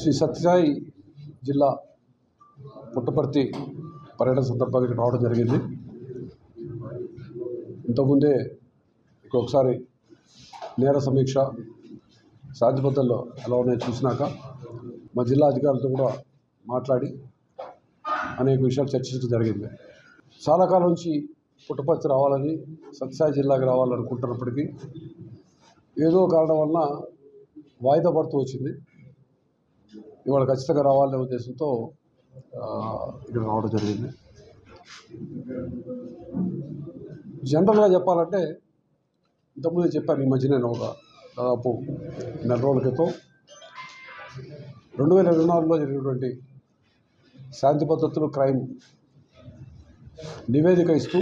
శ్రీ సత్యసాయి జిల్లా పుట్టపర్తి పర్యటన సందర్భంగా ఇక్కడ రావడం జరిగింది. ఇంతకుముందే ఒకసారి నేర సమీక్ష శాంతి భద్రతలు ఎలా ఉన్నాయో చూసినాక మా జిల్లా అధికారులతో కూడా మాట్లాడి అనేక విషయాలు చర్చించడం జరిగింది. చాలా కాలం నుంచి పుట్టపర్తి రావాలని, సత్యసాయి జిల్లాకి రావాలనుకుంటున్నప్పటికీ ఏదో కారణం వలన వాయిదా పడుతూ వచ్చింది. ఇవాళ ఖచ్చితంగా రావాలనే ఉద్దేశంతో ఇక్కడ రావడం జరిగింది. జనరల్గా చెప్పాలంటే ఇంతకుముందే చెప్పాను, ఈ మధ్య నేను దాదాపు నెల రోజుల క్రితం 2024లో జరిగినటువంటి శాంతి భద్రతలు క్రైమ్ నివేదిక ఇస్తూ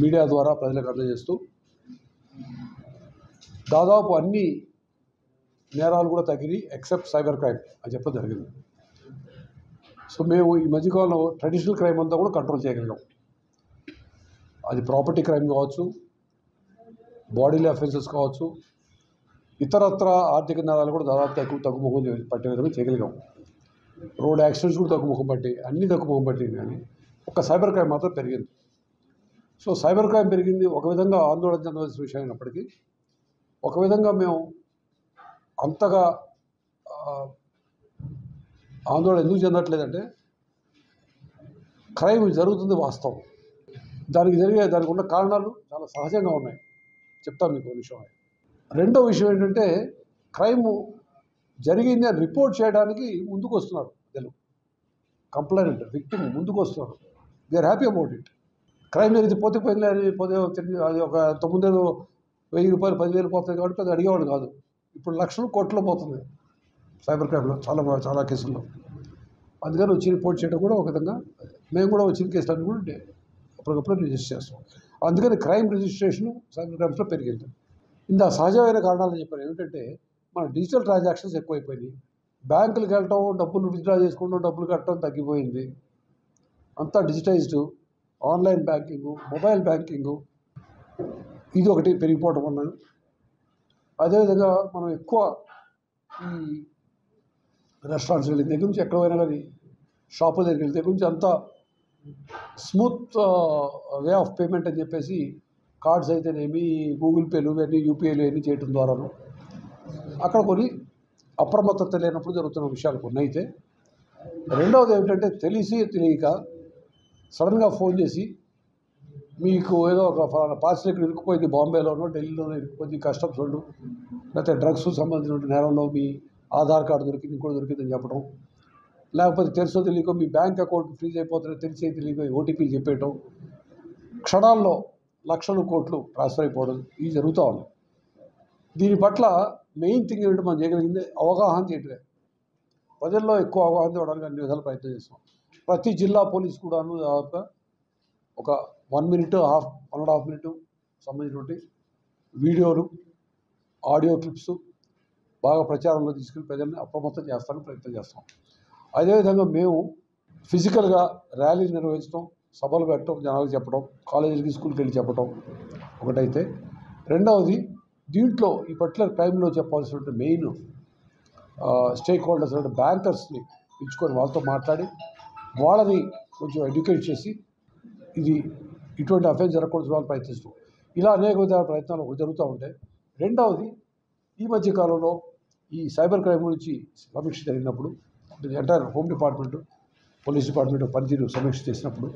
మీడియా ద్వారా ప్రజలకు అందజేస్తూ దాదాపు అన్ని నేరాలు కూడా తగ్గినాయి ఎక్సెప్ట్ సైబర్ క్రైమ్ అని చెప్పడం జరిగింది. సో మేము ఈ మధ్యకాలంలో ట్రెడిషనల్ క్రైమ్ అంతా కూడా కంట్రోల్ చేయగలిగాం. అది ప్రాపర్టీ క్రైమ్ కావచ్చు, బాడీలీ అఫెన్సెస్ కావచ్చు, ఇతరత్ర ఆర్థిక నేరాలు కూడా దాదాపు తగ్గుముఖం పట్టే విధంగా చేయగలిగాం. రోడ్ యాక్సిడెంట్స్ కూడా తగ్గుముఖం పట్టి అన్నీ తగ్గుముఖం పట్టింది, కానీ ఒక సైబర్ క్రైమ్ మాత్రం పెరిగింది. సో సైబర్ క్రైమ్ పెరిగింది ఒక విధంగా ఆందోళన చెందవలసిన విషయం అయినప్పటికీ, ఒక విధంగా మేము అంతగా ఆందోళన ఎందుకు చెందట్లేదంటే క్రైమ్ జరుగుతుంది వాస్తవం. దానికి ఉన్న కారణాలు చాలా సహజంగా ఉన్నాయి. చెప్తాను మీకు విషయం. రెండో విషయం ఏంటంటే క్రైమ్ జరిగింది అని రిపోర్ట్ చేయడానికి ముందుకు వస్తున్నారు తెలుగు కంప్లైంట్ విక్టిమ్ ముందుకు వస్తున్నారు. They are happy about it. Crime జరిగితే పోతే అది ఒక తొమ్మిదేదో 1000 రూపాయలు 10,000 పోతుంది కాబట్టి అది అడిగేవాడు కాదు. ఇప్పుడు లక్షలు కోట్లు పోతుంది సైబర్ క్రైమ్లో చాలా కేసుల్లో. అందుకని వచ్చి రిపోర్ట్ చేయడం కూడా ఒక విధంగా మేము కూడా వచ్చిన కేసులన్నీ కూడా అప్పటికప్పుడు రిజిస్టర్ చేస్తాం. అందుకని క్రైమ్ రిజిస్ట్రేషన్ సైబర్ క్రైమ్స్లో పెరిగింది. ఇంత సహజమైన కారణాలు చెప్పారు. ఏమిటంటే మన డిజిటల్ ట్రాన్సాక్షన్స్ ఎక్కువైపోయినాయి. బ్యాంకులకు వెళ్ళటం, డబ్బులు విత్డ్రా చేసుకోవడం, డబ్బులు కట్టడం తగ్గిపోయింది. అంతా digitised. Online banking, mobile banking ఇది ఒకటి పెరిగిపోవడం వల్ల. అదేవిధంగా మనం ఎక్కువ ఈ రెస్టారెంట్స్కి వెళ్ళిన దగ్గర నుంచి ఎక్కడ పోయినా కానీ షాపుల దగ్గరికి వెళ్ళిన దగ్గర నుంచి అంతా స్మూత్ వే ఆఫ్ పేమెంట్ అని చెప్పేసి కార్డ్స్ అయితేనేమి, గూగుల్ పేలు ఇవన్నీ, యూపీఐలు ఇవన్నీ చేయడం ద్వారాను అక్కడ కొన్ని అప్రమత్తత లేనప్పుడు జరుగుతున్న విషయాలు కొన్ని అయితే. రెండవది ఏమిటంటే తెలియక సడన్గా ఫోన్ చేసి మీకు ఏదో ఒక ఫలానా పార్సల్ ఇక్కడ ఇరుక్కుపోయింది, బాంబేలోనో ఢిల్లీలోనో ఇరుక్కుపోయింది, కస్టమ్స్ వాళ్ళు లేకపోతే డ్రగ్స్ సంబంధించిన నేరంలో మీ ఆధార్ కార్డు దొరికింది, ఇంకోటి దొరికిందని చెప్పడం, లేకపోతే తెలుసో తెలియకో మీ బ్యాంక్ అకౌంట్ ఫ్రీజ్ అయిపోతుంది తెలియక ఓటీపీ చెప్పేయటం, క్షణాల్లో లక్షలు కోట్లు ట్రాన్స్ఫర్ అయిపోవడం ఇవి జరుగుతూ ఉన్నాయి. దీని పట్ల మెయిన్ థింగ్ ఏంటంటే మనం చేయగలిగింది అవగాహన చేయటమే. ప్రజల్లో ఎక్కువ అవగాహన ఇవ్వడానికి అన్ని విధాలు ప్రయత్నం చేస్తాం. ప్రతి జిల్లా పోలీస్ కూడాను దాదాపుగా ఒక 1 minute 1.5 minute సంబంధించినటువంటి వీడియోలు, ఆడియో క్లిప్స్ బాగా ప్రచారంలో తీసుకుని ప్రజల్ని అప్రమత్తం చేస్తానికి ప్రయత్నం చేస్తాం. అదేవిధంగా మేము ఫిజికల్గా ర్యాలీ నిర్వహించడం, సభలు పెట్టడం, జనాలకు చెప్పడం, కాలేజీలకి స్కూల్కి వెళ్ళి చెప్పడం ఒకటైతే, రెండవది దీంట్లో ఈ పర్టికులర్ టైంలో చెప్పాల్సినటువంటి మెయిన్ స్టేక్ హోల్డర్స్ అంటే బ్యాంకర్స్ని పిలుచుకొని వాళ్ళతో మాట్లాడి వాళ్ళని కొంచెం ఎడ్యుకేట్ చేసి ఇటువంటి అఫెన్స్ జరగకూడదు వాళ్ళు ప్రయత్నిస్తాం. ఇలా అనేక విధాల ప్రయత్నాలు జరుగుతూ ఉంటాయి. రెండవది ఈ మధ్య కాలంలో ఈ సైబర్ క్రైమ్ గురించి సమీక్ష జరిగినప్పుడు entire home department, police department పనితీరు సమీక్ష చేసినప్పుడు